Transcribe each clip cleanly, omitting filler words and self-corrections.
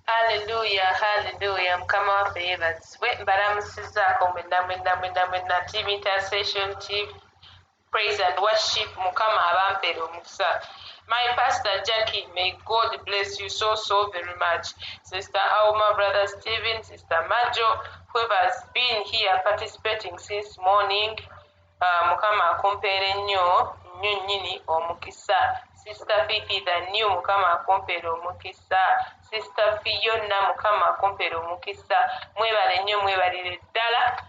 Hallelujah, hallelujah. Mukama waffe yeebazibwe. Mbalamusizaako mwenna TV Intercession TV Praise and Worship. Mukama abampeera omukisa. My Pastor Jackie, may God bless you so very much. Sister Alma, Brother Stephen, Sister Majo, whoever has been here participating since morning. Mukama akumpeere nnyo nnyini omukisa. Sister Fifi, the new Mukama akumpeere omukisa. Sister Fiona, Mukama akumpeere omukisa. Mwebale nnyo, mwebalire ddala.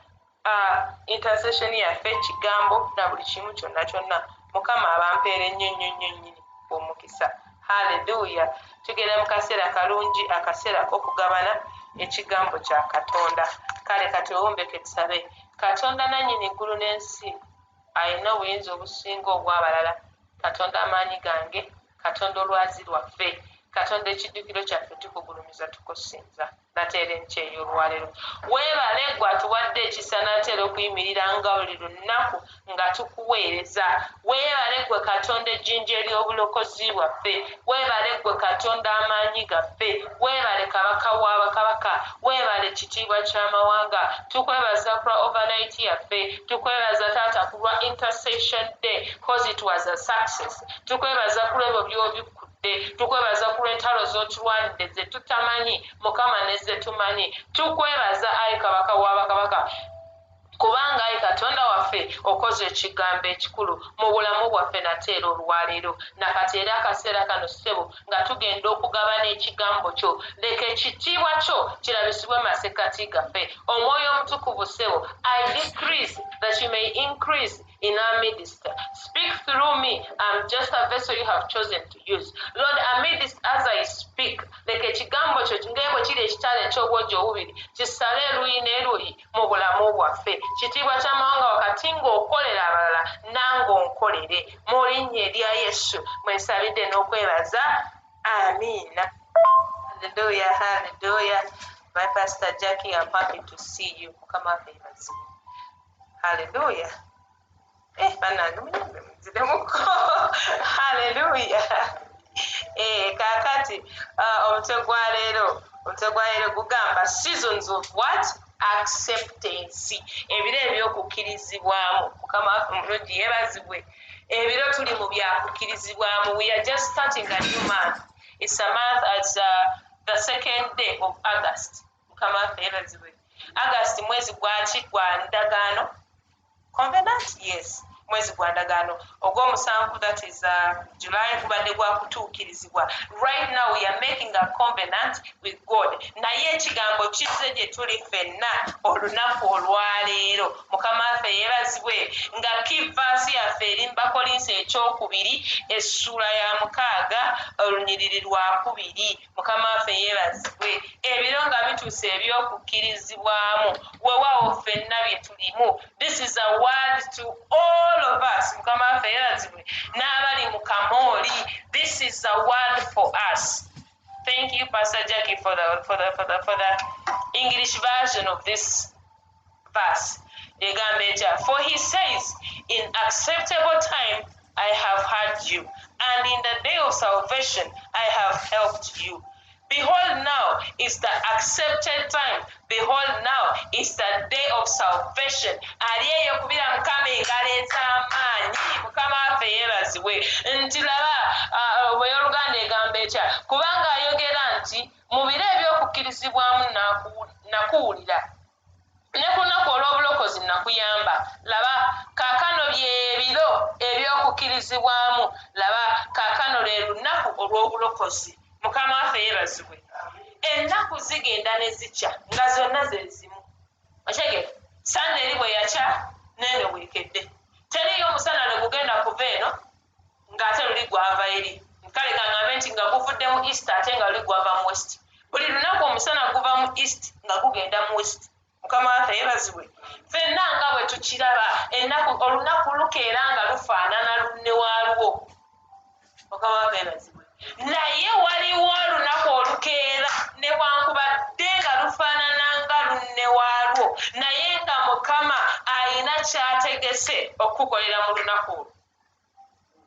Intercession yaffe ekigambo na buli kimu kyonna Mukama abampeere nnyo nnyini omukisa. Haleluya. Tugenda mu kaseera kalungi, akaseera k'okugabana ekigambo kya Katonda. Kale katuwombeke tusabe. Katonda nannyini eggulu n'ensi alina obuyinza obusinga obw'abalala. Katonda amaanyi gange, Katonda olwazi lwaffe, Katonda ekiddukiro kyaffe tukugulumiza tukusinza. Nateera enkyeyo olwaleero. Weebale gwe atuwadde ekisa n'ateera okuyimirira nga buli lunaku nga tukuweereza. Weebale gwe Katonda ejjinja ery'obulokozi bwaffe. Weebale gwe Katonda amaanyi gaffe. Weebale Kabaka w'abakabaka. Weebale kitiibwa ky'amawanga. Tukwebaza ku lwa overnight yaffe. Tukwebaza Taata ku lwa Intercession Day because it was a success. Tukwebaza ku lwebyo by'obikudde. Tukwebaza ku lw'entalo z'otulwanidde ze tutamanyi Mukama ne ze tumanyi. Tukwebaza Ayi Kabaka w'abakabaka kubanga Ayi Katonda waffe okoze ekigambo ekikulu mu bulamu bwaffe nateera olwaleero. Nakati era akaseera kano ssebo nga tugenda okugabana ekigambo kyo. Leka ekitiibwa kyo kirabisibwe masekati gaffe. Omwoyo omutukuvu ssebo, I decrease that you may increase in our midst. Speak through me. I'm just a vessel you have chosen to use. Lord, amidst as I speak, leka ekigambo kyo ng'ebwe kiri ekitala eky'obwogi obubiri kisale eruyi n'eruyi mu bulamu bwaffe. Kitiibwa ky'amawanga wakati ng'okolera abalala nange onkolere. Mu linnya erya Yesu mwesabidde n'okwebaza. Amiina. Hallelujah, hallelujah. My Pastor Jackie, I'm happy to see you. Mukama waffe yeebazibwe. Hallelujah. Bannange muyambe munziremuko. Hallelujah. Kaakati omutwe gwa leero gugamba seasons of what? Acceptance. Ebiro eby'okukkirizibwamu. Mukama waffe mulungi yeebazibwe. Ebiro tuli mu byakukkirizibwamu. We are just starting a new month. It's a month as the second day of August. Mukama waffe yeebazibwe. August mwezi gwaki? Gwa ndagaano. Covenant? Yes. Mwezi gwa ndagaano. Ogw'omusanvu, that is July, gubadde gwa kutuukirizibwa. Right now we are making a covenant with God. Naye ekigambo kizze gye tuli ffenna olunaku olwaleero. Mukama waffe yeebazibwe nga kivaasi yaffe eri mu Bakolinso ekyokubiri essuula ya 6 olunyiriri lwa 2. Mukama waffe yeebazibwe. Ebiro nga bituuse eby'okukkirizibwamu weewaawo ffenna bye tulimu. This is a word to all of us. Mukama waffe yeebazibwe n'abali mu Kamooli. This is a word for us. Thank you, Pastor Jackie, for the English version of this verse. For he says, in acceptable time I have heard you, and in the day of salvation I have helped you. Behold, now is the accepted time. Behold, now is the day of salvation. Aliyeyo kubira Mukama engaleeta amaanyi. Mukama waffe yeebazibwe. Nti laba Oluganda egamba etya? Kubanga ayogera nti mu biro eby'okukkirizibwamu nakuwulira. Ne ku lunaku olw'obulokozi nakuyamba. Laba kaakano by'ebiro eby'okukkirizibwamu. Laba kaakano lwe lunaku olw'obulokozi. Mukama waffe yeebazibwe. Ennaku zigenda ne zikya nga zonna ze zimu. Okitegedde? Sande eri bwe yakya n'eno bwekedde. Teriyo omusana ne gugenda kuva eno ng'ate luli gwava eri. Kale kaŋŋambe nti nga guvudde mu east ate nga luli gwava mu west. Buli lunaku omusana guva mu east nga gugenda mu west. Mukama waffe yeebazibwe. Ffenna nga bwe tukiraba olunaku lukeera nga lufaanana lunne waalwo. Mukama waffe yeebazibwe. Naye waliwo olunaku olukeera newankubadde nga lufaanana nga lunne waalwo, naye nga Mukama alina ky'ategese okukolera mu lunaku olwo.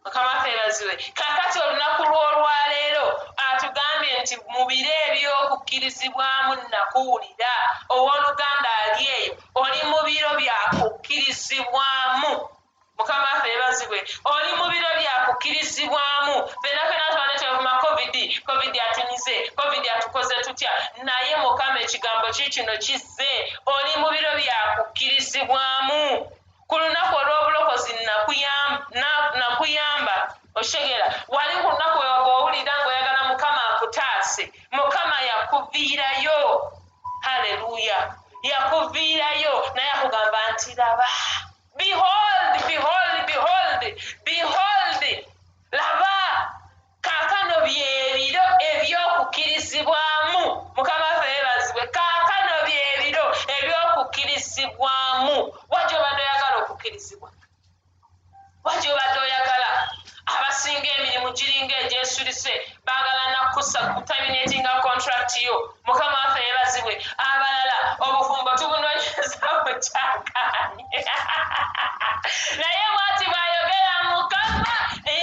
Mukama waffe yeebazibwe. Kaakati olunaku lw'olwaleero atugambye nti mu biro eby'okukkirizibwa kukkirizibwamu nakuwulira owooluganda ali eyo oli mu biro bya kukkirizibwamu mukama waffe yeebazibwe oli mu biro bya kukkirizibwamu fena twale twevuma covid atunyize covid atukoze tutya naye mukama ekigambo kikino kizze oli mu biro bya kukkirizibwamu ku lunaku olw'obulokozi nakuyamba oshegera wali ku lunaku wewagowulira ngaoyagala mukama akutaase mukama yakuviirayo haleluya yakuviirayo naye akugamba nti laba behold laba kaakano byebiro ebyokukkirizibwamu mukama waffe yeebazibwe kaakano byebiro ebyokukkirizibwamu wajja obadde oyagala okukkirizibwa wajja obadde oyagala abasinga emirimu giringa egyesulise baagala nakusa kutaminatinga contract yo mukama waffe yeebazibwe abalala obufumbo tubunoonyeza bukyakaanye naye bwati bwayogera mukama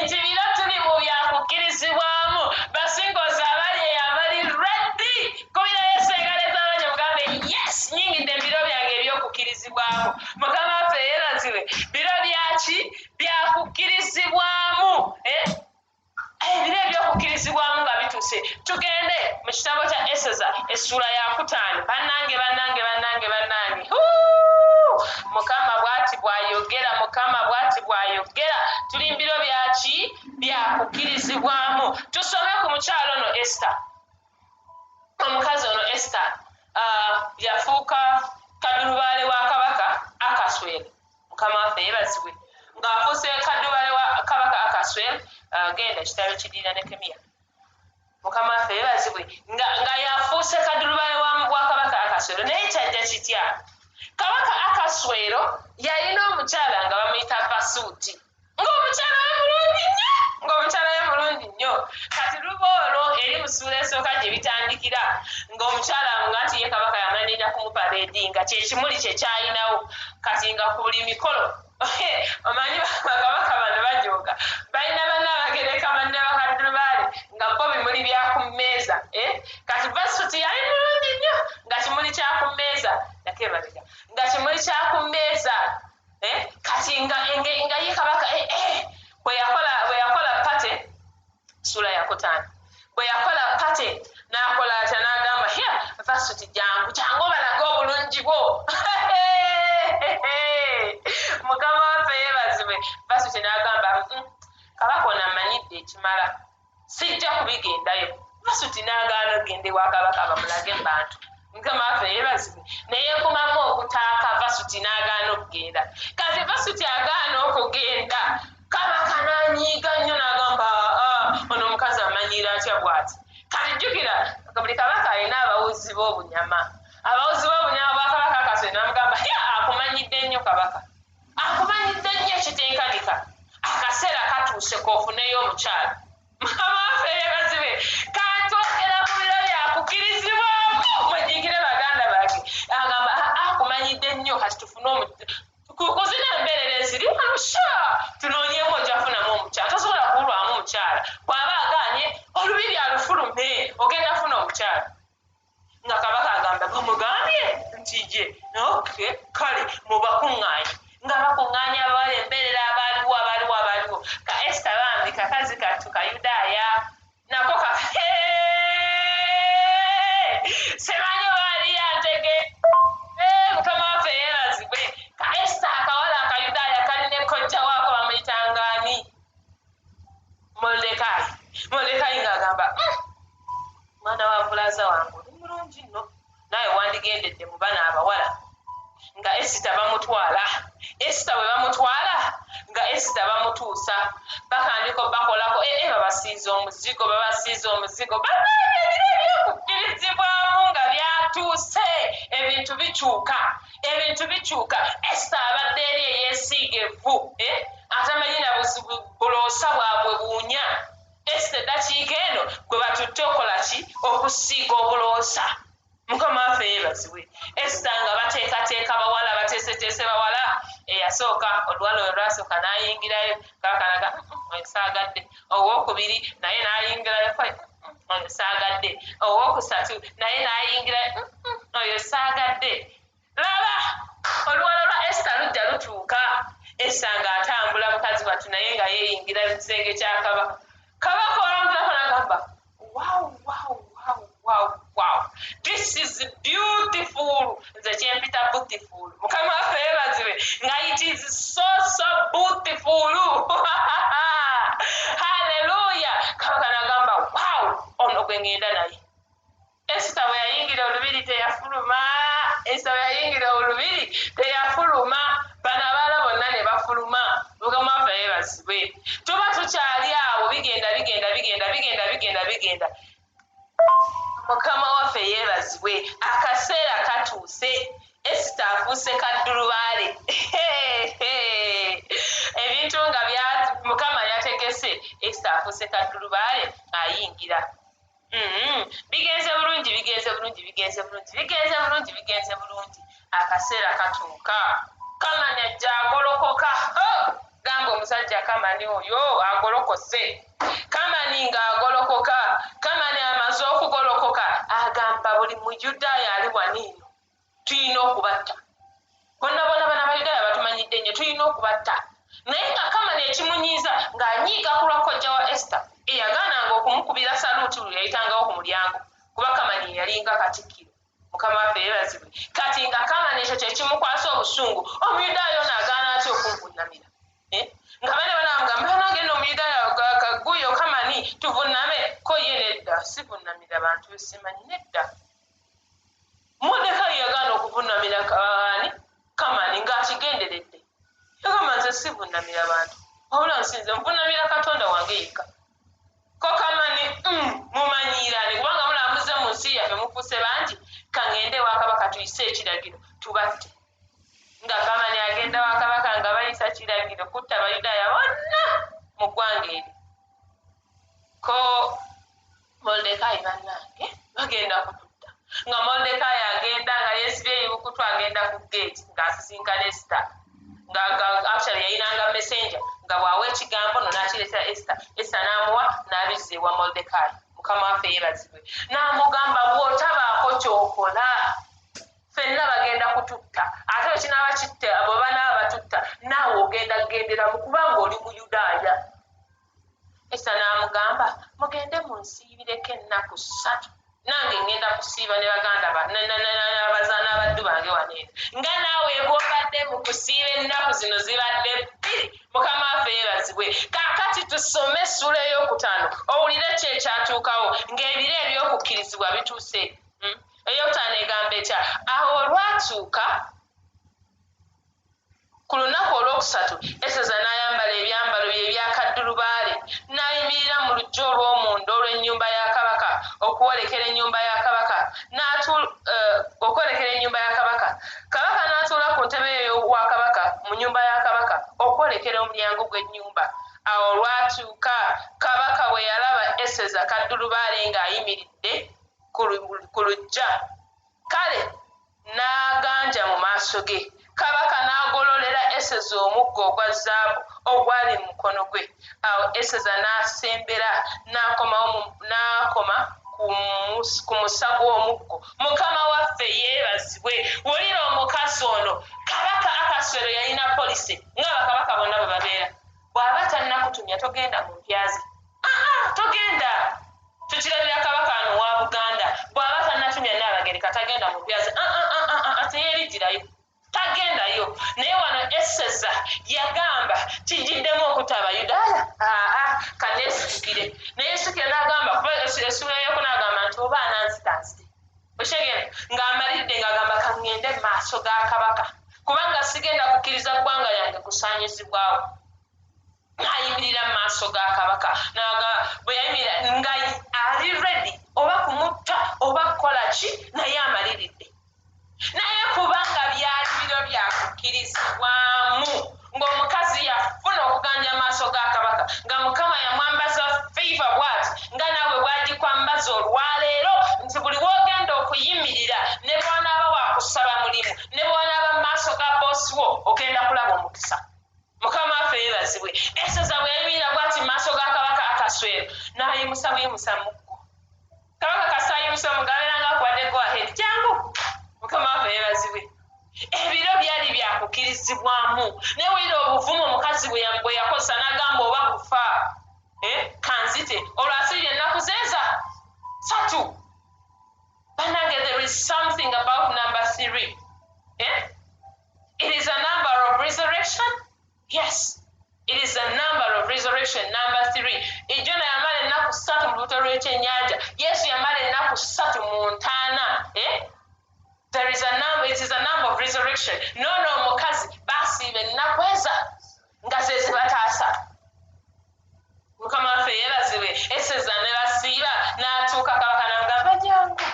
nti biro tuli mu byakukkirizibwamu basingozi abali abali reddi kubirayo esengale z'abanye mugambe yes nyingidde ebiro byange ebyokukkirizibwamu mukama waffe yeebazibwe biro byaki byakukkirizibwamu ebiro ebyokukkirizibwamu nga bituuse tugende mu kitabo kya eseza essula ya 5 bannange mukama bw'ati bw'ayogera tuli mbiro byaki byakukkirizibwamu tusome ku mukyalo ono Esther omukazi ono Esther yafuuka kaddulubaale wa kabaka Akaswero mukama waffe yeebazibwe ng'afuuse kaddulubaale wa kabaka Akaswero genda ekitabo kidiira Nekemiya mukama waffe yeebazibwe nga yafuuse kaddulubaale wa kabaka Akaswero naye kyajja kitya kabaka Akaswero yalina omukyala nga bamuyita Vasuuti ng'omukyala we mulungi nnyo kati luba olwo eri mu ssuula esooka gye bitandikira ng'omukyala nga nti ye kabaka yamanirira kumupareedi nga kyekimuli kye kyalinawo kati nga ku buli mikolo omanyi bakabaka bano bajooga balina banna abagereka banne bakaddulubaale nga bo bimuli bya ku mmeeza kati Vasuuti yali mulungi nnyo nga kimuli kya ku mmeeza yakebaleka nga kimuli kya ku mmeeza kati nga ye kabaka bwe yakola pate sula ya 5 bwe yakola pate n'akola atya n'agamba Vasuuti jangu obalaga obulungi bwo mukama waffe yeebazibwe Vasuuti n'agamba kabaka ono amanyidde ekimala sijja kubigendayo Vasuuti n'agaana ogende wa kabaka bamulage mu bantu mukama waffe yeebazibwe neyeekumamu okutaaka Vasuuti n'agaana okugenda kati Vasuuti agaana okugenda kabaka n'anyiiga nnyo n'agamba ono omukazi amanyiira atya bw'ati kati jjukira buli kabaka alina abawuzi b'obunyama bwa kabaka Akaswero n'amugamba akumanyidde nnyo kabaka akumanyidde nnyo ekitenkanika akaseera katuuse k'ofuneyo omukyala mukama waffe yeebazibwe katwogera mu biro byakukkirizibwamu mwejjingire baganda bange agamba akumanyidde nnyo kati tufune kuzina embeerera eziri alusha tunoonyemu ojafunamu omukyala tosobola kuwulwamu omukyala bw'aba agaanye olubiri alufulume ogenda funa omukyala nga kabaka agamba bamugambye nti je kale mubakuŋŋaanye nga bakuŋŋaanya abawala embeerera abaliwo ka Esther bambi kakazi kattu Kayudaaya nako semanyi waali yantege mukama waffe yeebazibwe ka Esther akawala Akayudaaya kalina ekkojja waako bamuyitangani Molodekaayi ng'agamba mwana wa bulaza wange oli mulungi nno naye wandigendedde mu bana abawala nga Esita bamutwala Esita bwe bamutwala nga Esita bamutuusa bakandika bakolako babasiiza omuzigo bannabyo ebyokukkirizibwamu nga byatuuse ebintu bikyuka Esita abadde eri eyeesiiga evvu atamanyi na buloosa bwabwe buunya Esita eddakiika eno gwe batutte okola ki okusiiga obuloosa mukama waffe yeebazibwe Esita nga bateekateeka bawala bateeseteese bawala eyasooka oluwala olwasooka n'ayingirayo kabakanaga esaagadde owokubiri naye n'ayingirayo ono saagadde owokusatu naye n'ayingira oyo saagadde laba oluwalo lwa Esther lujja lutuuka Esther ng'atambula mukazi wattu naye nga yeeyingira mu kisenge kya kabaka olwamutulako n'agamba wow this is beautiful nze kyempita beautiful mukama waffe yeebazibwe nga it is so beautiful haleluya kabaka n'agamba wow ono gwe ngenda naye Esther bwe yayingira olubiri teyafuluma Esther bwe yayingira olubiri teyafuluma bano abaala bonna ne bafuluma mukama waffe yeebazibwe tuba tukyali awo bigenda mukama waffe yeebazibwe akaseera katuuse Esther afuuse kaddulubaale ebintu nga mukama yategese Esther afuuse kaddulubaale ayingira bigenze bulungi akaseera katuuka Kamani ajja agolokoka gamba omusajja Kamani oyo agolokose Kamani ng'agolokoka Kamani amaze okugolokoka agamba buli muyudaaya ali waniino tulina okubatta bonna bana abayudaaya batumanyidde nnyo tulina okubatta naye nga Kamani ekimunyiiza ng'anyiiga ku lwa kojja wa Esther eyagaananga okumukubira saluuti lwe yayitangawo ku mulyango kuba Kamani yalinga katikkiro mukama waffe yeebazibwe kati nga Kamani ekyo kyekimukwasa obusungu omuyudaaya ono agaana atya okunvunnamira nga bane banamugamba nange nno omuyudaaya guyo Kamani tuvunname ko ye nedda sivunnamira bantu besimanyi nedda Mordecai yagaana okuvunnamira Kamani ng'akigenderedde yagamba nze sivunnamira bantu wabula nsinze nvunnamira Katonda wange yekka ko Kamani mumanyiirane kubanga mulamuze mu nsi yaffe mufuuse bangi kangende wa kabaka tuyise ekiragiro tubatte nga Kamani agenda wa kabaka nga bayisa kiragiro kutta abayudaaya bonna mu ggwanga eri ko Mordecai bannange bagenda kututta nga Mordecai agenda nga yeesibye ebibukutu agenda ku gate ng'asisinkana Esther nga actually yayinanga messenger nga bw'awa ekigambo no n'akireetera Esther n'amuwa n'abizza ewa Mordecai mukama waffe yeebazibwe n'amugamba bw'otabaako ky'okola ffenna bagenda kututta ate bwe kinaaba kitta abo banaaba batutta naawe ogenda kugenderamu kubanga oli muyudaaya Esther n'amugamba mugende munsiibireko ennaku 3 nange ngenda kusiiba ne baganda n'abazaana abaddu bange waneeno nga naawe bw'obadde mu kusiiba ennaku zino zibadde 2 mukama waffe yeebazibwe kaakati tusome essula ey'okutaano owulire ki ekyatuukawo ng'ebiro eby'okukkirizibwa bituuse ey'okutaano egamba etya awo olwatuuka ku lunaku olwokusatu Eseza n'ayambala ebyambalo bye ebyakaddulubaale n'ayimirira mu luggya olw'omunda olw'ennyumba ya kabaka okwolekera ennyumba ya kabaka kabaka n'atuula ku ntebe wa kabaka mu nnyumba ya kabaka okwolekera omulyango gw'ennyumba awo olwatuuka kabaka bwe yalaba Eseza kaddulubaale ng'ayimiridde ku luggya kale n'aganja mu maaso ge kabaka n'agololera Eseza omuggo ogwa zaabu ogwali mu mukono gwe awo Eseza n'asembera n'akoma ku musa gw'omuggo mukama waffe yeebazibwe wulira omukazi ono kabaka Akaswero yalina polisi nga bakabaka bonna bwe babeera bw'aba tannakutumya togenda mu mpyaze togenda tukirabira kabaka ano wa Buganda bw'aba tannatumya Nnaabagereka tagenda mu mpyaze teyeerijjirayo tagendayo naye wano Eseza yagamba kijiddemu okutta Abayudaaya kaneesukire naye esukire n'agamba kuba essula ey'oku n'agamba nti oba ananzitanzire okyegera ng'amalidde ng'agamba kaŋŋende mu maaso ga kabaka kubanga sigenda kukkiriza ggwanga lyange kusaanyizibwawo n'ayimirira mu maaso ga kabaka bwe yayimirira nga ali ready oba kumutta oba kukola ki naye amaliridde naye kubanga byali biro byakukkirizibwamu ng'omukazi yafuna okuganja amaaso ga kabaka nga mukama yamwambaza feiva bw'ati nga naawe bwagikwambaza olwaleero nti buli w'ogenda okuyimirira ne bw'onaaba wakusaba mulimu ne bw'onaaba mu maaso ga boosi wo ogenda kulaba omukisa mukama waffe yeebazibwe Eseza bwe yayimirira bw'ati mu maaso ga kabaka Akaswero n'ayimusa bweyimusa muggo banyuse omugabira nga akwadde go ahead jangu mukama waffe yeebazibwe ebiro byali byakukirizibwamu newulira obuvumu omukazi bwe yakozesa n'agamba oba kufa kanzite olwasirira ennaku zeeza 3 bannange there is something about number 3 it is a number of resurrection. Yes, it is a number of resurrection. Number 3. Ijona yamala ennaku 3 mu lubuto lw'ekyennyanja. Yesu yamala ennaku 3 mu ntaana. There is a number, it is a number of resurrection. No omukazi basiiba ennaku eza nga ze zibataasa. Mukama waffe yeebazibwe eseza ne basiiba n'atuuka kabaka n'agamba jangu.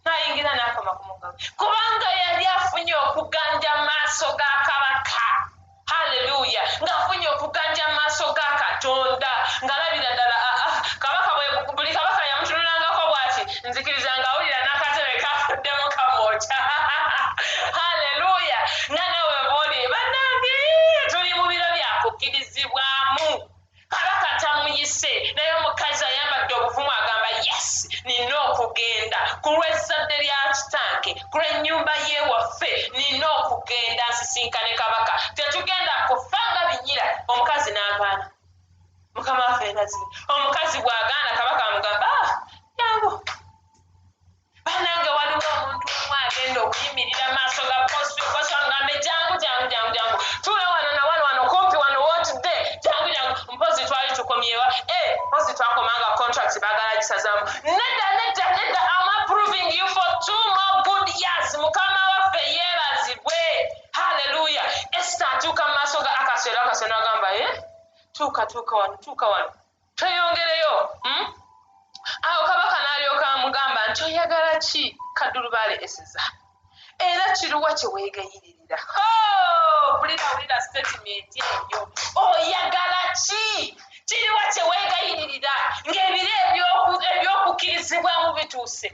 N'ayingira n'akoma ku mugabo. Kubanga yali afunye okuganja maaso ga kabaka. Haleluya. Ng'afunye okuganja maaso ga Katonda. Ng'alabira ddala kabaka buli kabaka yamutunulangako bw'ati nzikiriza ng'awulira n'akatebe kafuddemu kamwokya. Haleluya. Nga nawe bw'oli bannange tuli mu biro bya kukkirizibwamu. Kabaka tamuyise naye omukazi ayambadde obuvumu agamba yes nina okugenda ku lw'ezzadde lya kitange ku lw'ennyumba y'ewaffe nina okugenda nsisinkane kabaka tetugenda kufa nga binyira. Omukazi n'agaana. Mukama waffe yeebazibwe. Omukazi bw'agaana kabaka amugamba jangu bannange waliwo omuntu omu agenda okuyimirira maaso ga posi agambe jangu tuula wano kumpi wano wotudde jangu mpozi twali tukomyewa mpozi twakomanga contract baagala gisazaamu nedda I'm approving you for 2 more good years. Mukama waffe yeebazibwe. Haleluya. Esther atuuka mu maaso ga akasero agamba tuuka wano tweyongereyo. Awo kabaka n'alyoka amugamba nti oyagala ki kaddulubaale eseza era kiruwa kye weegayiririra. Wulira statement eyo. Oyagala ki kiruwa kye weegayiririra ng'ebiro ebyokukkirizibwamu bituuse.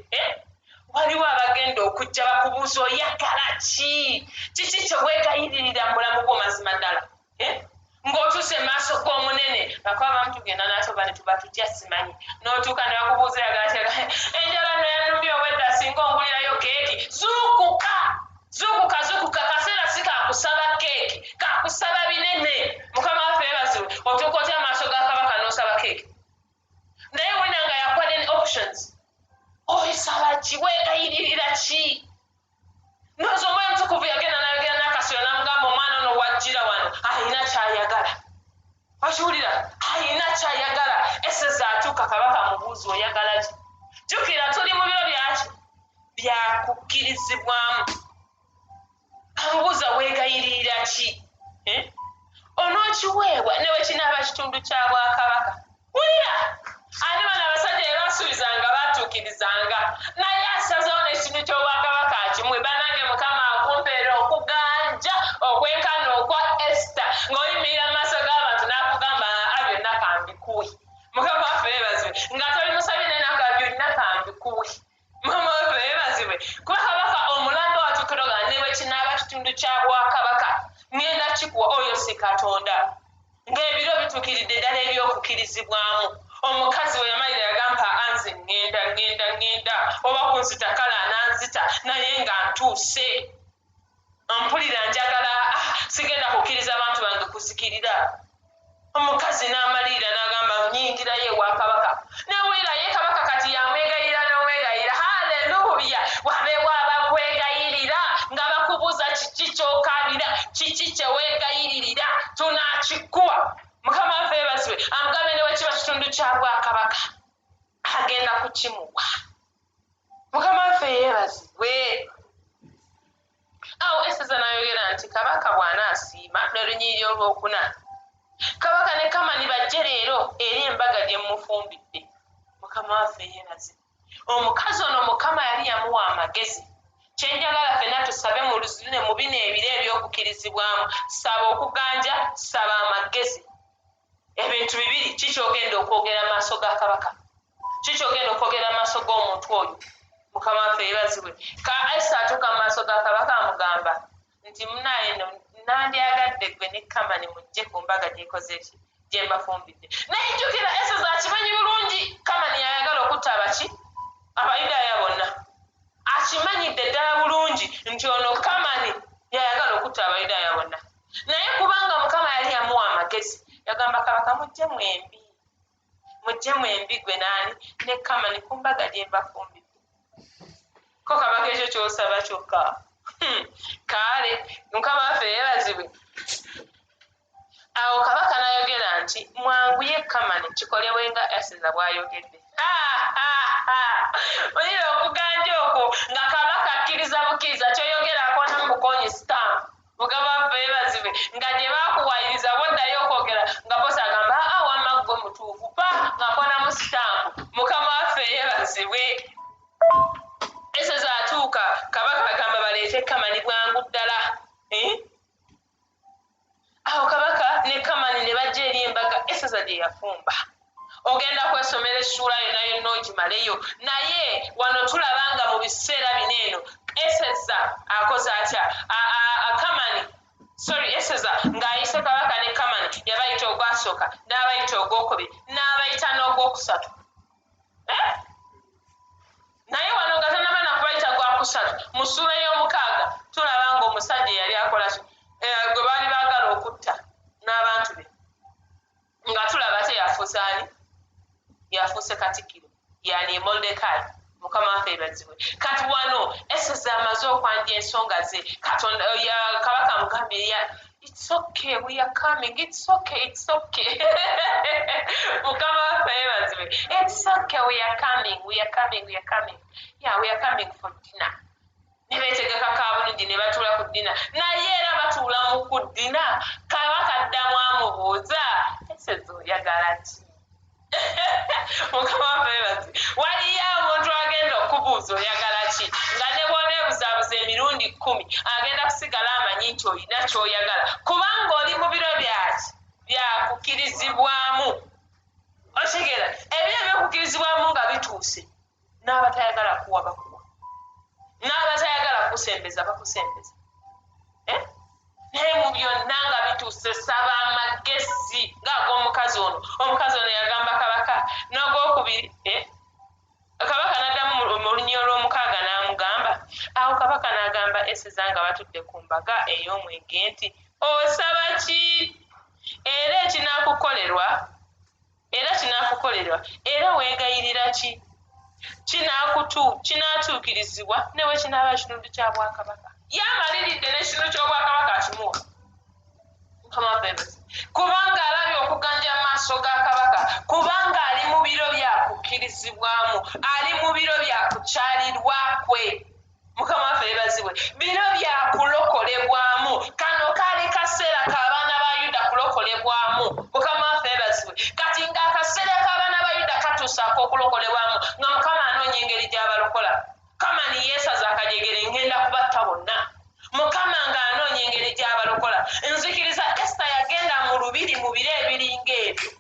Waliwo abagenda okujja bakubuuza oyagala ki kiki kye weegayiririra mu bulamu bw'omazima ddala. Ng'otuuse mu maaso g'omunene bakuba bamutugenda n'atoba ne tuba tutya simanyi n'otuuka ne bakubuuza yagala enjala neyanumya obwedda singa ongulirayo keeki. Zuukuka kaseera si kakusaba keeki kakusaba binene. Mukama waffe yeebazibwe. Otuuka otya amaaso ga kabaka n'osaba keeki naye wena nga yakwadde ne options. Oyisaba ki weegayiririra ki? Noozi omwoyo omutukuvu yagenda n'akasiro n'amugamba omwana ono wajjira wano ayina kyayagala. Okiwulira ayina kyayagala. Eseza atuuka kabaka amubuuza oyagala ki. Jjukira tuli mu biro byaki byakukkirizibwamu. Amubuuza weegayiririra ki. Onookiweebwa ne bwe kinaaba kitundu kya Bwakabaka. Wulira ani bano abasajja be basuubizanga baatuukirizanga naye asazewo n'ekintu ky'Obwakabaka akimwe. Bannange Mukama akumpeera okuganja okwenkana okwa Esther ng'oyimirira mu maaso g'abantu n'akugamba byonna kambikuwe. Mukama waffe yeebazibwe. Nga toli musabye naye n'akaba byonna kambikuwe. Mukama waffe yeebazibwe. Kuba kabaka omulanga watuukiroga ne bwe kinaaba kitundu kya Bwakabaka ngenda kikuwa oyo si Katonda. Ng'ebiro bituukiridde ddala ebyokukkirizibwamu. Omukazi we yamalira yagamba anze ngenda oba kunzita kale ananzita naye nga ntuuse mpulira njagala sigenda kukkiriza abantu bange kuzikirira. Omukazi n'amalirira n'agamba nyingirayo ewa kabaka. Newulira ye kabaka kati yamwegayirira n'omwegayirira. Haleluya. Wabeewo abakwegayirira nga bakubuuza kiki ky'okabira kiki kye weegayiririra tunaakikuwa. Mukama waffe yeebazibwe. Amugambe ne bwe kiba kitundu kya Bwakabaka agenda kukimuwa. Mukama waffe yeebazibwe. Awo Eseza n'ayogera nti kabaka bw'anaasiima lwe lunyiriri olwokuna. Kabaka ne Kamani bajje leero eri embaga gye mmufumbidde. Mukama waffe yeebazibwe. Omukazi ono Mukama yali yamuwa amagezi. Kyenjagala ffenna tusabe mu luzine mu bino ebiro ebyokukkirizibwamu. Saba okuganja, saba amagezi. Ebintu bibiri kikyogenda okwogera maaso ga kabaka. Kikyogenda okwogera maaso g'omuntu oyo. Mukama waffe yeebazibwe. Ka Esther atuuka mu maaso ga kabaka amugamba nti munaye nandyagadde ggwe ne Kamani mujje ku mbaga gy'ekoze ki gye mbafumbidde. Naye jjukira Eseza akimanyi bulungi Kamani yayagala okutta abaki Abayudaaya nti ono Kamani yayagala okutta Abayudaaya bonna naye kubanga Mukama yali yamuwa amagezi yagamba Kabaka mujje mwembi gwe naani ne Kamani ku mbaga gye mbafumbidde ko Kabaka ekyo ky'osaba kyokka kale Mukama waffe yeebazibwe awo Kabaka n'ayogera nti mwanguye Kamani kikolebwenga Eseza bw'ayogedde oyinza okuganja okwo nga Kabaka akkiriza bukkiriza kyoyogerako namukonyi stamp Mukama waffe yeebazibwe nga gye baakuwayiriza boddayo okwogera nga bosi agamba wamma gwe mutuufu pa ng'akonamu stamp Mukama waffe yeebazibwe Eseza atuuka Kabaka agamba baleete Kamani bwangu ddala awo Kabaka ne Kamani ne bajja eri embaga Eseza gye yafumba ogenda kwesomera essuula yonna ogimaleyo naye wano tulaba nga mu biseera bino eno Eseza akoze atya Eseza ng'ayise Kabaka ne Kamani yabayita ogwasooka n'abayita ogwokubiri n'abayita n'ogwokusatu naye wano nga tanaba nakubayita gwakusatu mu ssuula y'omukaaga tulaba ng'omusajja yali akolaki gwe baali baagala okutta n'abantu be nga tulaba te yafuuse ani yafuuse Katikkiro yani Mordecai Mukama waffe yeebazibwe kati wano Eseza amaze okwanja ensonga ze Katonda Kabaka mugambye it's okay we are coming it's okay Mukama waffe yeebazibwe it's okay we are coming yeah we are coming for dinner ne beetegeka kabulungi ne batuula ku ddina naye era batuula mu ku ddina Kabaka addamu amubuuza Eseza oyagala ki Mukama waffe yeebazibwe waliyo omuntu agenda okubuuza oyagala ki nga ne bw'oneebuzaabuza emirundi 10 agenda kusigala amanyi nti olina ky'oyagala kubanga oli mu biro byakukirizibwamu otegeera ebiro by'okukirizibwamu nga bituuse n'abatayagala kuwa bakuwa n'abatayagala kusembeza bakusembeza naye mu byonna nga bituuse saba amagezi ng'ag'omukazi ono yagamba Kabaka n'ogwokubiri Kabaka n'addamu mu lunnyo lw'omukaaga n'amugamba awo Kabaka n'agamba Eseza nga batudde ku mbaga ey'omwenge nti osaba ki era kinaakukolerwa era weegayirira ki kinaatuukirizibwa ne bwe kinaaba kitundu kya Bwakabaka yamaliridde n'ekitundu ky'Obwakabaka akimuwa Mukama waffe kubanga alabye okuganja mu maaso ga Kabaka kubanga ali mu biro byakukkirizibwamu ali mu biro byakukyalirwa kwe Mukama waffe yeebazibwe biro byakulokolebwamu kano kaali kaseera k'abaana ba Yuda kulokolebwamu Mukama waffe yeebazibwe kati ng'akaseera k'abaana ba Yuda katuusaako okulokolebwamu nga Mukama anoonya engeri gy'abalokola Kamani yeesaza akajegere ngenda kubatta bonna Mukama ng'anoonya engeri gy'abalokola nzikiriza Esita yagenda mu lubiri mu biro ebiringa ebyo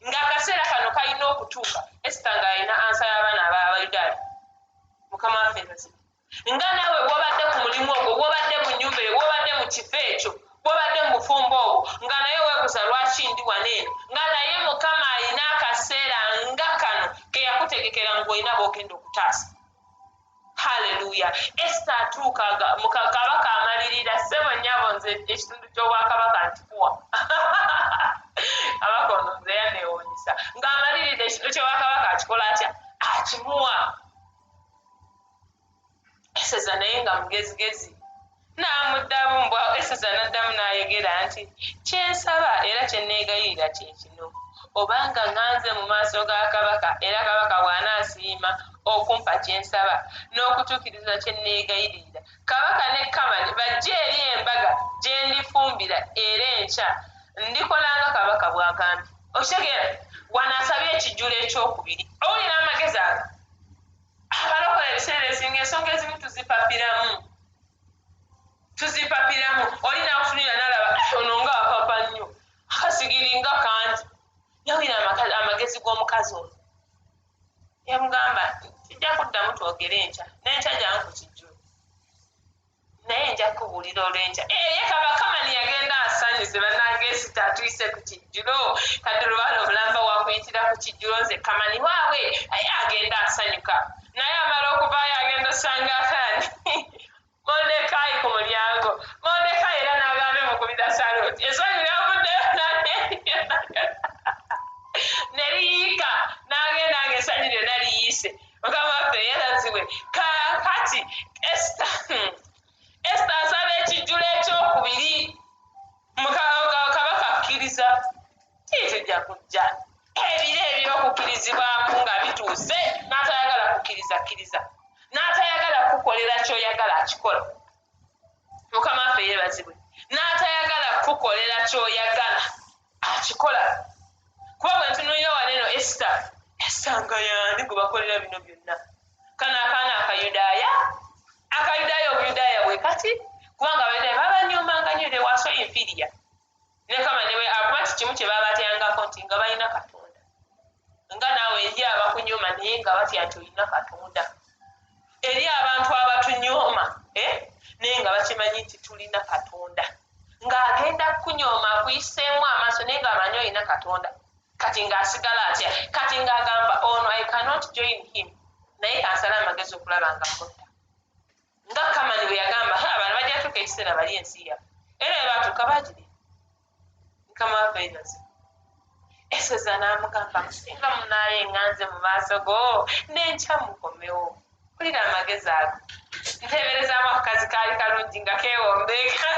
ng'akaseera kano kalina okutuuka Esita ng'alina ansa y'abaana Abayudaaya Mukama waffe yeebazibwe nga naawe wobadde ku mulimu ogwo wobadde mu nnyumba eyo wobadde mu kifo ekyo wobadde mu bufumbo obwo nga naye weebuuza lwaki ndi wano eno nga naye Mukama alina akaseera nga kano ke yakutegekera ng'olina b'ogenda okutaasa Haleluya Esita atuuka Kabaka amalirira ssebo nnyabo nze ekitundu ky'Obwakabaka ntikuwa Kabaka ono nze yanneewuunyisa ng'amaliridde ekitundu ky'Obwakabaka akikola atya akimuwa Eseza naye nga mugezigezi n'amuddamu Eseza n'addamu n'ayogera nti kyensaba era kyenneegayirira kye kino obanga nganze mu maaso ga Kabaka era Kabaka bw'anaasiima okumpa kyensaba n'okutuukiriza kyenneegayirira Kabaka ne Kamani bajje eri embaga gye ndifumbira era enkya ndikolanga Kabaka bw'agambye okitegeera wanaasabye ekijjulo ekyokubiri owulira amagezi ago abalokola ebiseera ebisinga ensonga ezimu tuzipapiramu olina akufunira n'alaba ono nga wapapa nnyo akasigiri nga kanti yawira amagezi g'omukazi ono yamugamba kijja kuddamu twogere enkya n'enkya jangu ku kijjulo naye nja kubuulira olw'enkya ye Kamani yagenda asanyuze bannange Esita atuyise ku kijjulo kati olubala obulamba wakuyitira ku kijjulo nze Kamani waabwe agenda asanyuka naye amala okuvaayo agenda osanga akaani Mordecai kati Esther asaba ekijjulo ekyokubiri kabaka akkiriza titujja kujja ebiro ebyokukkirizibwamu nga bituuse n'atayagala kukkiriza n'atayagala kukolera kyoyagala akikola mukama waffe yeebazibwe n'atayagala kukolera kyoyagala akikola kuba bwe ntunuulira wano eno Esther nga yaani gwe bakolera bino byonna kano akaana akayudaaya obuyudaaya bwe kati kubanga abayudaaya babanyumanga nnyo ne waaso inferior ne kama newe akuba kikimu kye baabatyangako nti nga balina katonda nga naawe eri abakunyooma naye nga batya nti olina katonda eri abantu abatunyooma naye nga bakimanyi nti tulina katonda ng'agenda kunyooma akuyiseemu amaaso naye ng'amanyi olina katonda kati ng'asigala atya kati ng'agamba ono I cannot join him naye kansala amagezi okulaba nga mutta nga kamani bwe yagamba abantu bajja tuuka ekiseera bali ensi yaffe era bwe baatuuka bagiri mukama waffe yebaze eseza n'amugamba musinga munaaye eŋŋanze mu maaso go n'enkya mukomewo kulira amagezi ago nteeberezaamu akakazi kaali kalungi nga keewombeeka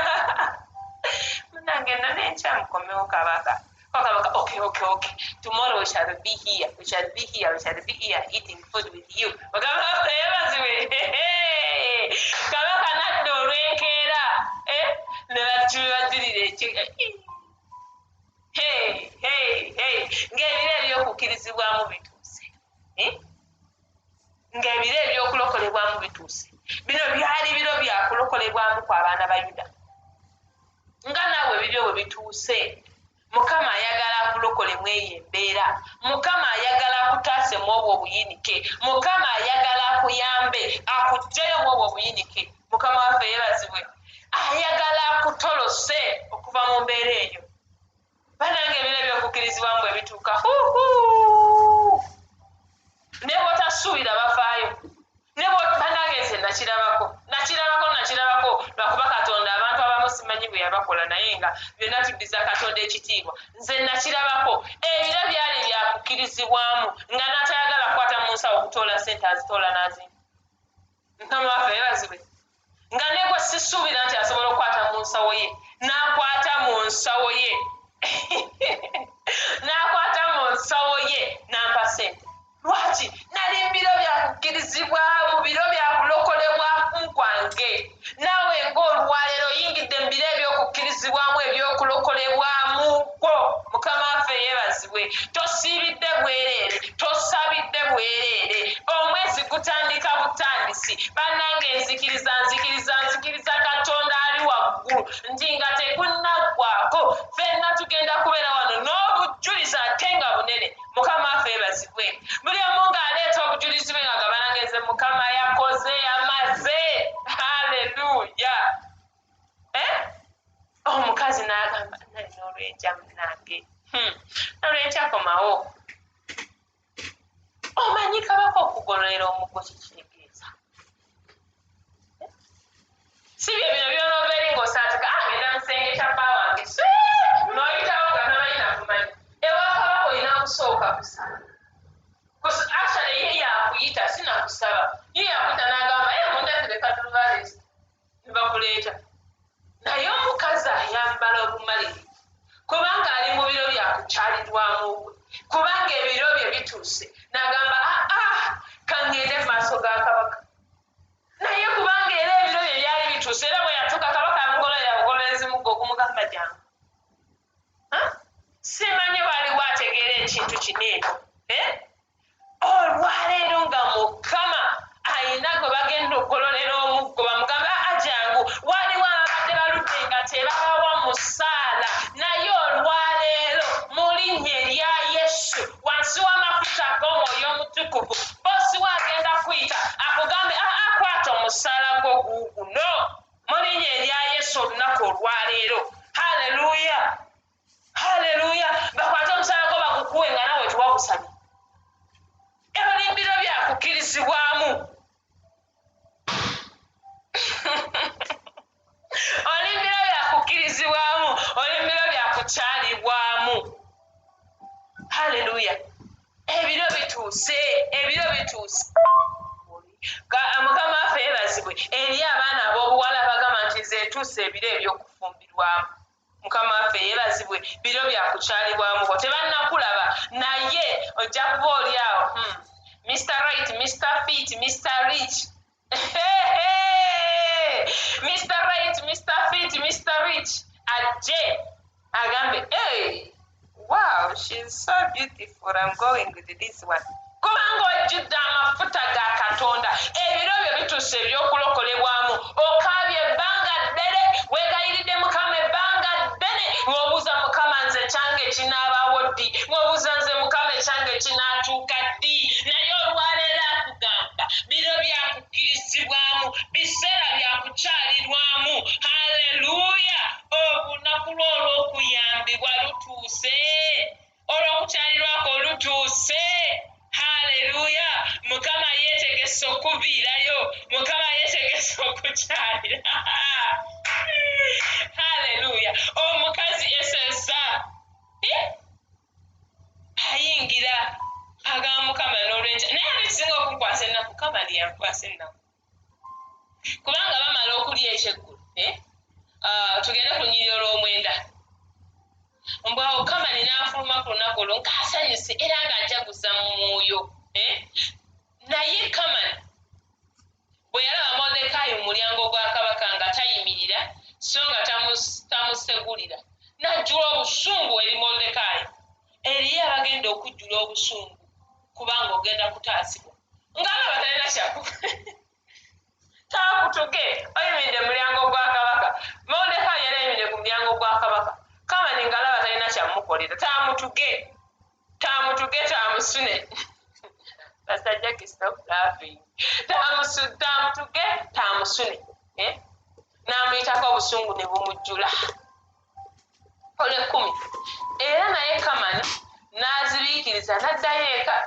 munange nno n'enkya mukomewo kabaka okay. Tomorrow we shall be here eating food with you. Kabaka nadda olwenkeera ne bajulire ng'ebiro ebyokukkirizibwamu bituuse ng'ebiro ebyokulokolebwamu bituuse bino byali biro byakulokolebwamu kw'abaana ba Yuda nga naawe ebiro bwe bituuse mukama ayagala akulokolemu eyo embeera mukama ayagala akutaasemu obwo obuyinike mukama ayagala akuyambe akuggyeyo mu obwo obuyinike mukama waffe yeebazibwe ayagala akutolose okuva mu mbeera eyo banange ebiro ebyokukkirizibwamu bwe bituuka ne bw'otasuubira bafaayo ne banange nze nakirabako lwakuba katonda abantu abamu simanyi bwe yabakola naye nga byonna tuddiza katonda ekitiibwa nze nakirabako ebiro byali byakukkirizibwamu nga n'atayagala kukwata mu nsawo okutoola ssente azitoola n'azimba mukama waffe yeebazibwe nga ne gwe sisuubira nti asobola okukwata mu nsawo ye n'akwata mu nsawo ye n'ampa ssente lwaki nali biro byakukkirizibwamu biro byakulokolebwamu kwange naawe ng'olwaleero oyingidde mu biro ebyokukkirizibwamu ebyokulokolebwamu kwo mukama waffe yeebazibwe tosiibidde bwereere tosabidde bwereere omwezi gutandika butandisi bannange nzikiriza katonda ali waggulu nti nga tegunnaggwako ffenna tugenda kubeera wano n'obujulizi ate nga bunene mukama waffe yeebazibwe buli omu ng'aleeta obujulizi bwe nga gabanangenze mukama yakoze yamaze haleluya omukazi n'agamba nali n'olwenkya munange n'olwenkyakomawo omanyi kabaka okugololera omuggo kikitegeeza si bye bino byonooba eri ng'osaatika ngenda musenge kya bba wange n'oyitawo nga tamanyi nakumanya ewa kabaka olina kusooka kusaba actually ye yakuyita sinakusaba ye yakuyita n'agamba mundatereka tulubalesi nebakuleeta naye omukazi ayambala obumaliri kubanga ali mu biro byakukyalirwamu gwe kubanga ebiro bye bituuse n'agamba kangende mu maaso ga kabaka naye kubanga era ebiro bye byali bituuse era bwe yatuuka kabaka amugololezimugga okumugamba jangu simanyi waliwo ategeera ekintu kineeno olwaleero nga mukama ayina gwe bagenda okugololera omuggo bamugamba ajangu waliwo ababadde baludde nga tebabawa musaala naye olwaleero mu linnya erya Yesu wansi w'amafuta ag'omwoyo omutukuvu boosi waagenda kuyita akugambe kwata omusaala gwo guuguno mu linnya erya Yesu olunaku olwaleero haleluya bakwate omusaala gwo bagukuwe nga nawe tewagusabi tutuuse ebiro ebyokufumbirwamu. Mukama waffe yeebazibwe, biro byakukyalibwamuko. Tebannakulaba naye ojja kuba oli awo Mr. Right, Mr. Fit, Mr. Rich. Mr. Right, Mr. Fit, Mr. Rich. Ajje agambe, hey, wow, she's so beautiful. I'm going with this one. Kubanga ojjudde amafuta ga Katonda. Ebiro byo bituuse ebyokulokolebwamu. Okaabye ebbanga ddene, weegayiridde Mukama ebbanga ddene, ng'obuuza Mukama nze kyange kinaabawo ddi, ng'obuuza nze Mukama ekyange kinaatuuka ddi. Naye olwaleero akugamba biro byakukkirizibwamu, biseera byakukyalirwamu. Haleluya! Olunaku lwo olw'okuyambibwa lutuuse, olw'okukyalirwako lutuuse. Haleluya! Mukama yeetegese okuviirayo, Mukama yeetegese okukyalira. Haleluya! Omukazi eseza ayingira agamba Mukama n'olwenja, naye alikisinga okunkwasa ennaku, Mukama lyankwasa ennaku. Kubanga bamala okulya ekyeggulu, tugende ku nnyiriri olw'omwenda. Mbwawo Kamani n'afuluma ku lunaku olwo ng'asanyuse era ng'ajaguza mu mwoyo. Naye Kamani bwe yalaba Mordecai mu mulyango gwa kabaka nga tayimirira so nga tamusegulira, n'ajjula obusungu eri Mordecai. Eriyo abagenda okujjula obusungu kubanga ogenda kutaasibwa ng'alaba talina kyakukola. Taakutuge oyimiridde mu mulyango gwa kabaka. Mordecai yali ayimiridde ku mulyango gwa kabaka. Kamani ng'alaba talina kyamukolera. Taamutuge, taamusune. Pastor Jackie, stop laughing. Taamutuge, taamusune. N'amuyitako obusungu ne bumujjula. Olw'ekkumi. Era naye Kamani n'azibiikiriza n'addayo eka.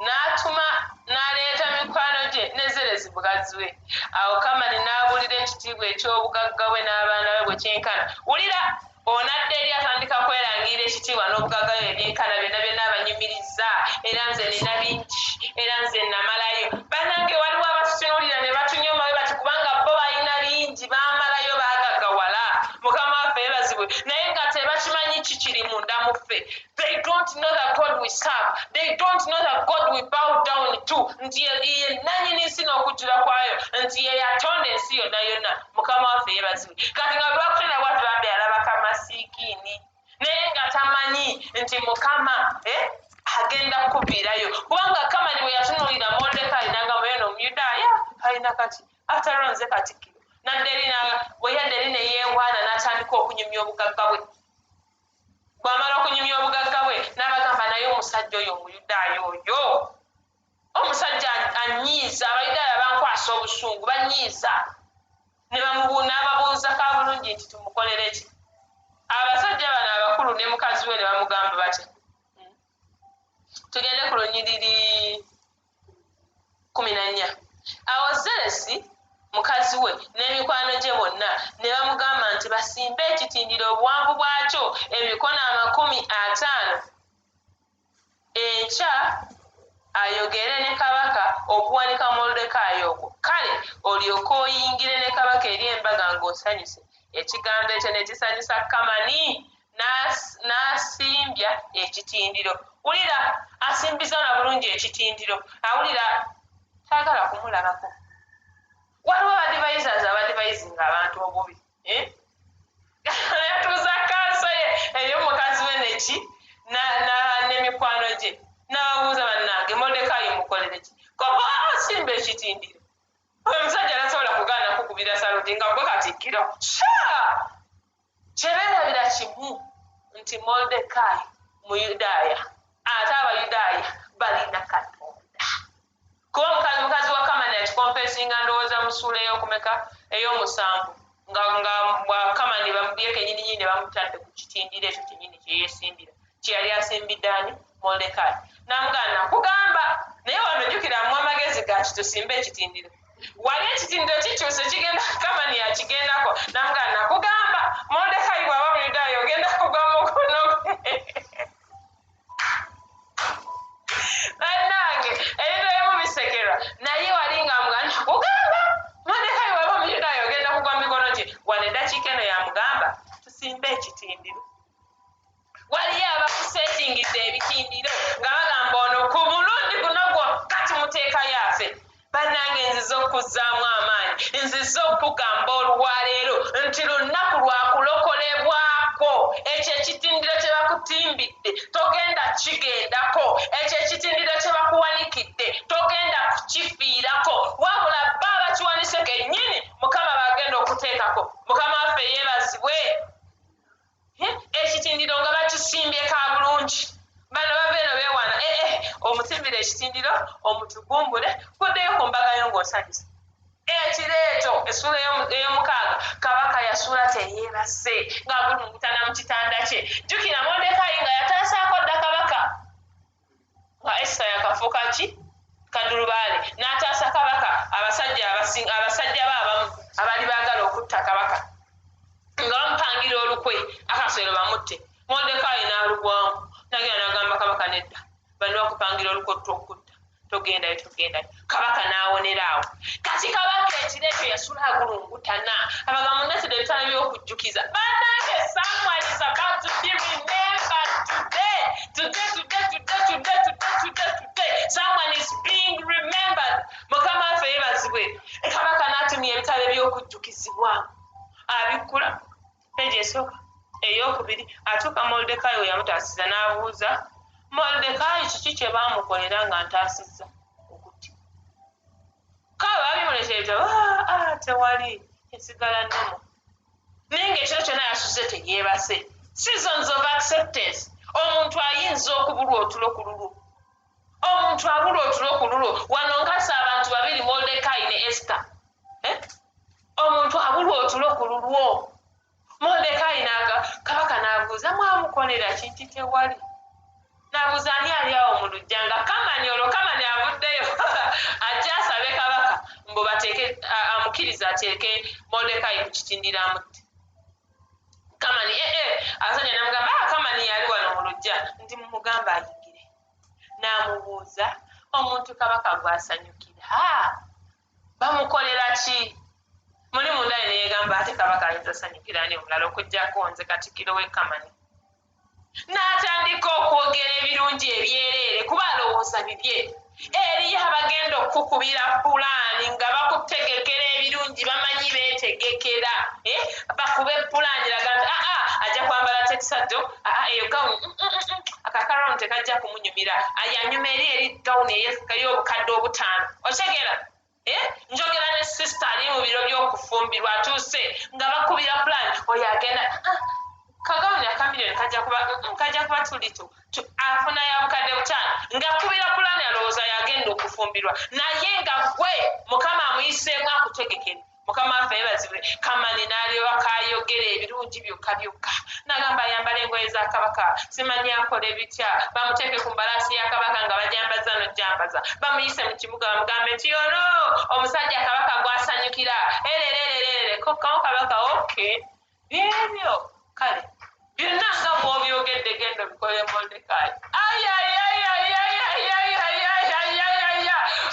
N'atuma n'aleeta mikwano gye ne Zerezi mukazi we. Awo Kamani n'abuulira ekitiibwa eky'obugagga bwe n'abaana be bwe kyenkana. Wulira, onadde eri atandika kwerangirira ekitiibwa n'obugagga bwe ebyenkana byonna byonna abanyumiriza, era nze nina bingi, era nze namalayo. Bannange waliwo abatutunuulira ne batunyooma bwe bati kubanga bo balina bingi, baamalayo baagaggawala. Mukama waffe yeebazibwe. Naye nga tebakimanyi kikiri munda mu ffe. They don't know the God we serve. They don't know the God we bow down to. Nti ye nannyini nsi n'okujjula kwayo, nti ye yatonda ensi yonna yonna. Mukama waffe yeebazibwe. Kati nga lwakutera bwatu bambi alabako amasiikiini, naye nga tamanyi nti Mukama agenda kukuviirayo. Kubanga Kamani bwe yatunuulira Mordecai n'agamba yono Omuyudaaya alina kati after all nze Katikkiro. Bwe yadde eri ne yeewaana n'atandika okunyumya obugagga bwe. Bw'amala okunyumya obugagga bwe n'abagamba naye omusajja oyo Omuyudaaya oyo, omusajja anyiiza, Abayudaaya bankwasa obusungu, banyiiza. N'ababuuza kabulungi nti tumukolere ki? Abasajja bano abakulu ne mukazi we ne bamugamba batya? Tugende ku lunyiriri 14. Awo Zeresi mukazi we n'emikwano gye bonna ne bamugamba nti basimbe ekitindiro obuwanvu bwakyo emikono 50. Enkya ayogere ne kabaka okuwanika Mordecai ogwo. Kale olyoke oyingire ne kabaka eri embaga ng'osanyuse. Ekigambo ekyo ne kisanyusa Kamani n'asimbya ekitindiro. Wulira, asimbiza na bulungi ekitindiro. Awulira taagala kumulabako. Waliwo abadivayizi ng'abantu obubi. Yatuuza kanso ye ey'omukazi we neki n'emikwano gye. N'ababuuza bannange Mordecai mukolere ki? Koba asimba ekitindiro. Oyo omusajja tasobola kugaana kukubira saluti nga gwe Katikkiro. Kye beerabira kimu nti Mordecai Muyudaaya, ate Abayudaaya balina Katonda. Kuba mukazi wa Kamani akikompeesinga ndowooza mu ssuula ey'omusanvu nga Kamani bamubye kennyini ne bamutadde ku kitindiro ekyo kyennyini kye yeesimbira. Kye yali asimbidde ani? Mordecai. N'amugamba nakugamba, naye wano jjukira mu amagezi ga kitusimbe ekitindiro. Wali ekitindiro kikyuse kigenda Kamani yakigendako. N'amugamba nakugamba, Mordecai bw'aba Muyudaaya ogenda kugwa mu mukono gwe. Bannange ebintu ebimu bisekerwa, naye wali ng'amugamba nakugamba, Mordecai bw'aba Muyudaaya ogenda kugwa mu mikono gye. Wano edda ekitindiro waliyo abakusetingidde ebitindiro nga bagamba ono ku mulundi guno gwokka tumuteeka yaffe bannange nziza okuzzaamu amaanyi nziza okugamba olwaleero nti lunaku lwakulokolebwako ekyo ekitindiro kye bakutimbidde togenda kigendako ekyo ekitindiro kye bakuwanikidde togenda kukifiirako wabula bba abakiwanise kennyini mukama bagenda okuteekako mukama waffe yeebazibwe ekitindiro nga bakisimbye ka bulungi bano babeeno beewaana omutimbire ekitindiro omutugumbule kuddeyo ku mbagayo ng'osanyusa ekireeto essuula ey'omukaaga kabaka yasuula teyeebase ng'agulungutana mu kitanda kye jjukira Modekaayi nga yataasaako dda kabaka nga Esita yakafuuka ki kadulubaale n'ataasa kabaka abasajja be abamu abaali baagala okutta kabaka nga bamupangira olukwe akaswero bamutte Modekaayi n'alugwamu nagenda n'agamba kabaka nedda bano bakupangira olukwe okutta togendayo kabaka n'awonera awo kati kabaka ekireeto yasula agulungutana abagambo netera ebitala by'okujjukiza bannange someone is about to be remembered today someone is being remembered mukama waffe yeebazibwe kabaka n'atumya ebitabo eby'okujjukizibwa abikkula peegi esooka eyokubiri atuuka Modekaayi we yamutaasiza n'abuuza Modekaayi kiki kye baamukolera nga ntaasizza okuttibwa kale babimuleteeta tewali esigala nnomo naye ng'ekiro kyonna yasuze teyeebase seasons of acceptance omuntu ayinza okubulwa otulo ku lulwo omuntu abulwa otulo ku lulwo wano nkasa abantu babiri Modekaayi ne Esita omuntu abulwa otulo ku lulwo Modekaayi kabaka n'abuuza mwamukolera kinti tewali n'abuuza ani ali awo mu lujja nga Kamani avuddeyo ajja asabe kabaka mbu bateeke amukiriza ateeke Modekaayi ku kitindiro amutte Kamani asajja n'amugamba Kamani yali wano mu lujja ndi mumugamba ayingire n'amubuuza omuntu kabaka gw'asanyukira bamukolera ki muli mundali neyeegamba ate kabaka ayinza asanyukira ani omulala okuggyako nze Katikkiro we Kamani n'atandika okwogera ebirungi ebyereere kuba alowooza bibye eriyo abagenda okukubira pulaani nga bakutegekera ebirungi bamanyi beetegekera bakube pulaani raga nti ajja kwambala tekisajjo eyo gawuni akakalawuni tekajja kumunyumira yanyuma eri gawuni ey'obukadde obutaano otegeera njogera ne sisita ali mu biro by'okufumbirwa atuuse nga bakubira pulaani oyo agenda kagawuni akamiliyoni kajja kuba tulito afuna ya bukadde butaano ng'akubira pulaani alowooza yagenda okufumbirwa naye nga gwe mukama amuyiseemu akutegekere mukama waffe yeebazibwe Kamani n'alyoba kaayogera ebirungi byokka n'agamba ayambala engoye za kabaka simanyi akola bitya bamuteeke ku mbalaasi ya kabaka nga bajambaza n'ojambaza bamuyise mu kibuga bamugambe nti ono omusajja kabaka gw'asanyukira kokkawo kabaka okay byebyo kale byonna nga bw'obyogedde genda bikole Modekaayi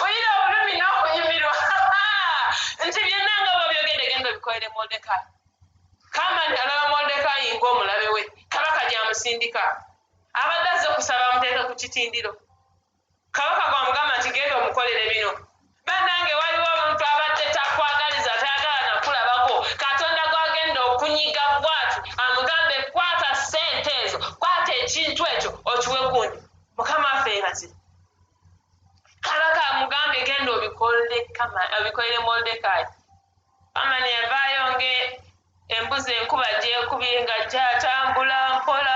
oyina obulumi n'okunyumirwa nti byonna nga bw'obyogedde genda bikolere Modekaayi Kamani alaba Modekaayi ng'omulabe we kabaka gy'amusindika abadde azze okusaba amuteeke ku kitindiro kabaka gw'amugamba nti genda omukolere bino bannange waliwo omuntu abadde takwagaliza tayagala nakulabako Katonda gw'agenda okunyiga bw'ati amugambe kwata ssente ezo kwata ekintu ekyo okiwe gundi mukama waffe yeebazibwe kabaka amugambye genda obikolere Modekaayi Kamani yavaayo embuzi enkuba gyekubye nga gyatambula mpola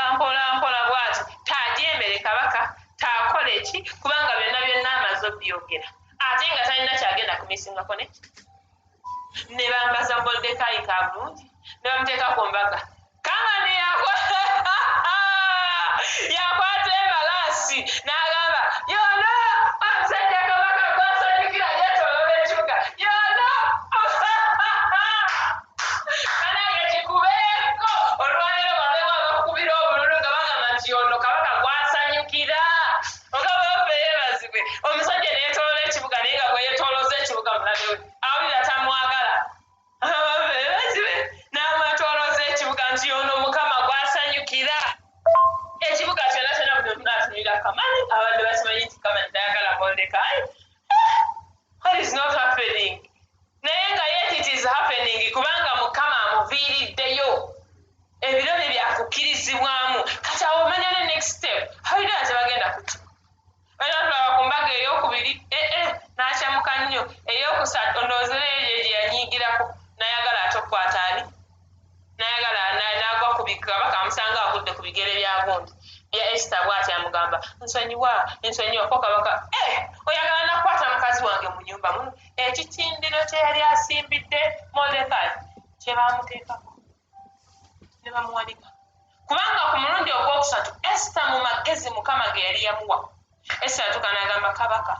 bw'ati taajembere kabaka taakola eki kubanga byonna amaze obyogera ate nga talina kyagenda kumisingako ne bambaza Modekaayi ka bulungi ne bamuteeka ku mbaga Kamani yakwata embalaasi n'agamba yono omusajja kabaka gw'asanyukira yeetoloola ekibuga yono kanange kikubeeko olwaleero babeewa bakubira obululu nga bagamba nti ono kabaka gw'asanyukira mukama waffe yeebazibwe omusajja neyeetoloola ekibuga naye nga gwe yeetoolooza ekibuga mulabe we awulira tamwagala n'amwetolooza ekibuga nti ono mukama gw'asanyukira kusatu ondoozereyo gye yanyiigirako nayagala atokwata ani nayagala n'agwa ku bikaba kamusanga agudde ku bigere bya gundi bya Esther bw'ati amugamba nsonyiwa ko kabaka oyagala nakwata mukazi wange mu nyumba muno ekitindiro kye yali asimbidde Mordekai kye baamuteekako ne bamuwanika kubanga ku mulundi ogwokusatu Esther mu magezi Mukama ge yali yamuwa Esther atuuka n'agamba kabaka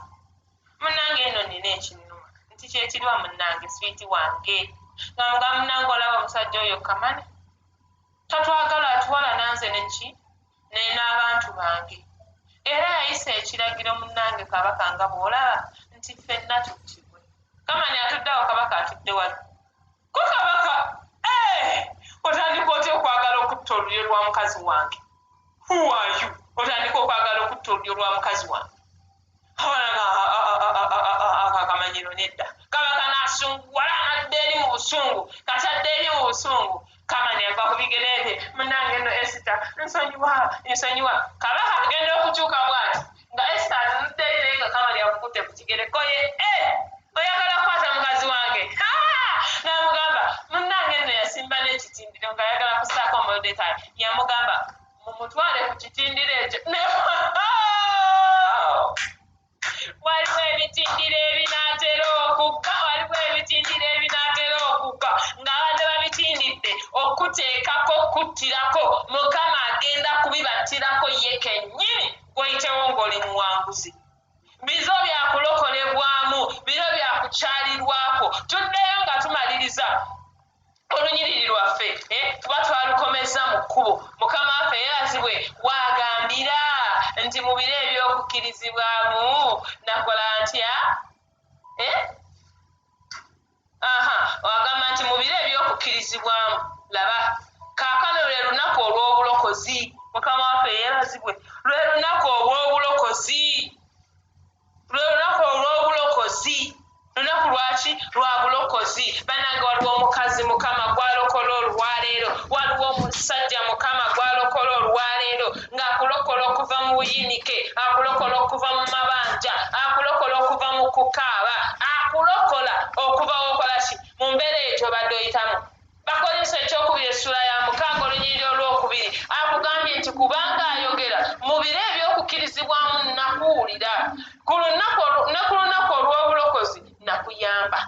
munnange nno nina ekinnuma nti kyekiriwa munnange swiiti wange nga mugamba munnange olaba omusajja oyo kamane tatwagala atuwala nanze neki n'abantu bange era yayisa ekiragiro munnange kabaka nga bw'olaba nti ffenna tuttibwe kamani atuddeawo kabaka atudde wali ko kabaka otandika otya okwagala okutta olulyo lwa mukazi wange who are you otandika okwagala okutta olulyo lwa mukazi wange akamanyiro nedda kabaka n'asunguwala anadde eri mu busungu katadde eri mu busungu kamani ava ku bigere bye munnange nno Esther nsonyiwa kabaka agenda okukyuka bw'ati nga Esther atunudde eri naye nga kamani amukutte ku kigere koye oyagala kukwata mukazi wange n'amugamba munnange nno yasimba n'ekitindiro nga ayagala kusaako Mordekai yamugamba mumutwale ku kitindiro ekyo waliwo ebitindiro ebinaatera okugga ng'abadde babitindidde okuteekako okuttirako Mukama agenda kubibattirako ye kennyini gweyitewo ng'oli muwanguzi bizo byakulokolebwamu biro byakukyalirwako tuddeyo nga tumaliriza olunyiriri lwaffe tuba twalukomeza mu kkubo Mukama waffe yeebazibwe waagambira nti mu biro eby'okukkirizibwamu nakola ntya wagamba nti mu biro eby'okukkirizibwamu laba kaakano lwe lunaku olw'obulokozi Mukama waffe yeebazibwe lwe lunaku lunaku lwaki lwa bulokozi bannange waliwo omukazi Mukama gw'alokola olwaleero waliwo omusajja Mukama gw'alokola olwaleero ng'akulokola okuva mu buyinike akulokola okuva mu mabanja akulokola okuva mu kukaaba akulokola okuva wokolaki mu mbeera eyo gy'obadde oyitamu bakozesa ekyokubiri essula ya mukaaga olunyiriri olwokubiri akugambye nti kubanga ayogera mu biro eby'okukkirizibwamu nakuwulira ku lunaku olw'obulokozi nakuyamba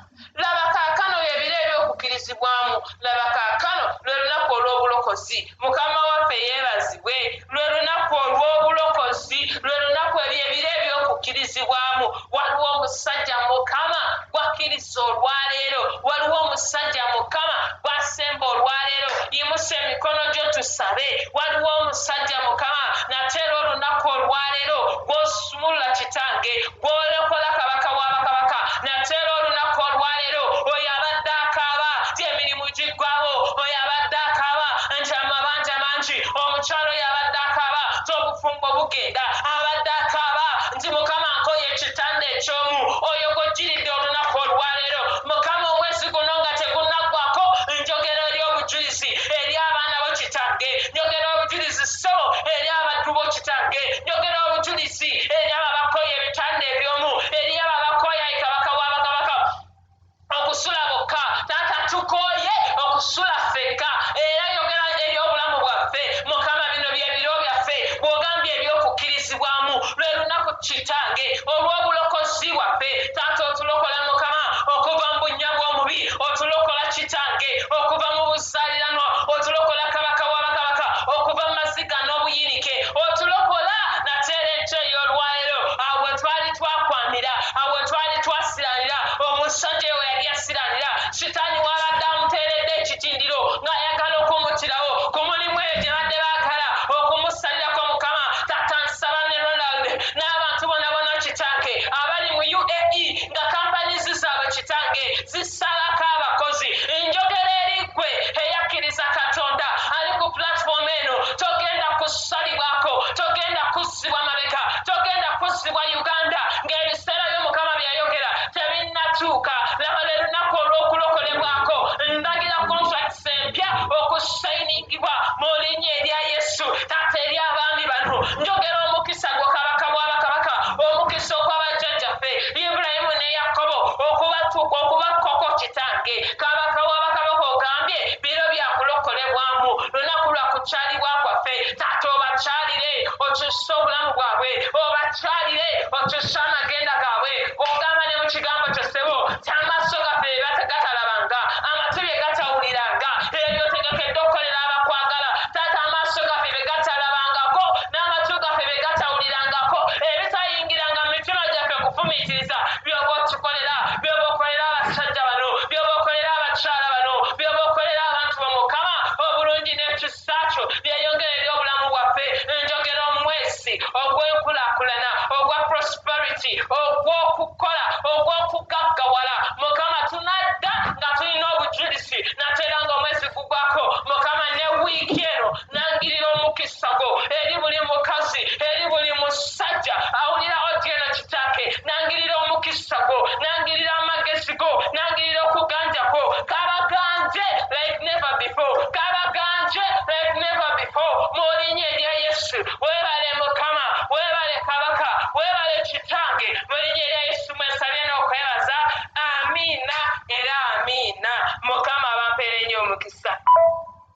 laba kaakano ebiro eby'okukkirizibwamu laba kaakano lwe lunaku olw'obulokozi Mukama waffe yeebazibwe lwe lunaku olw'obulokozi lwe lunaku ebiro eby'okukkirizibwamu waliwo omusajja Mukama gwakkiriza olwaleero waliwo omusajja Mukama gwasemba olwaleero yimusa emikono gyo tusabe waliwo omusajja Mukama nateera olunaku olwaleero gw'osumulula kitange gw'olokola kabaka w'abakabaka nateera olunaku olwaleero oyo abadde akaaba ti emirimu giggwawo oyo abadde akaaba nti amabanja mangi omukyalo oyo abadde akaaba ti obufumbo bugenda abadde akaaba nti Mukama nkoye ekitanda ekyomu oyo gwejiridde olunaku olwaleero Mukama omwezi guno nga tegunaggwako njogera eri obujulizi eri abaana bo kitange njogera obujulizi so eri abaddu bo kitange njogera obujulizi eri abo abakoye ebitanda ebyomu eri abo abakoye kabaka w'abakabaka okusula bokka taata tukoye okusula ffekka era yogera eri obulamu bwaffe Mukama bino bye biro byaffe bw'ogambye eby'okukkirizibwamu lwe lunaku kitange olw'obulokozi bwaffe taata otulokola Mukama okuva mu bunnya bw'omubi otulokola kitange okuva mu buzaaliranwa otulokola kabaka w'abakabaka okuva mu maziga n'obuyinike otulokola nateera enkya ey'olwaleero awo we twali twakwamira awo we twali twasiranira omusajja we yali yasiranira sitaani wabadde amuteeredde ekitindiro ng'ayagala okumuttirawo ku mulimu eyo gye badde baagala okumusalirako Mukama taata nsaba ne Ronald n'abantu bonabona kitange abali mu UAE nga kampanizi zaabwe kitange zisalako abakozi njogera eri ggwe eyakkiriza Katonda ali ku pulatifomu eno togenda kusalibwako togenda kuzzibwa mabega togenda kuzzibwa Uganda ng'ebiseera by'Omukama byayogera tebinnatuuka laba lwe lunaku olw'okulokolebwako ndagira contracts empya okusayiningibwa mu linnya erya Yesu taata eri abaami bano njogera omukisa gw'okabaka bw'abakabaka omukisa okw'abajjajjaffe Ibulayimu ne Yakobo okubatuuka okuba koko kitange kabaka w'abakabaka ogambye biro byakulokolebwamu lunaku lwa kukyalibwa kwaffe taata obakyalire okyusa obulamu bwabwe obakyalire okyusa amagenda gaabwe ogamba ne mu kigambo kyosebo kyamaaso gaffe gatalabanga amatu bye gatawuliranga ebyo tegekedde okukolera abakwagala taata amaaso gaffe be gatalabangako n'amatu gaffe be gatawulirangako ebitayingiranga mu mitima gyaffe kufumiitiriza byoba otukolera byoba okolera abasajja bano byoba okolera abakyala bano byoba okolera abantu b'omukama obulungi n'ekisakyo byeyongere eri obulamu bwaffe njogera omwesi ogw'enkulaakulana ogwa prosperity ogw'okukola ogw'okugaggawala mukama tunadda nga tulina obujulizi nateera nga omwezi gugwako mukama ne wiiki eno nangirira omukisa gwo eri buli mukazi eri buli musajja awulira otyeno kitaake nangirira omukisa gwo nangirira amagezi go nangirira okuganja kwo kabaganje like never before kabaganje like never before mu linnya erya yesu weebale mukama weebale kabaka weebale kitange mu linnya erya yesu mwesabye n'okwebaza amiina era amiina mukama abampeere nnyo omukisa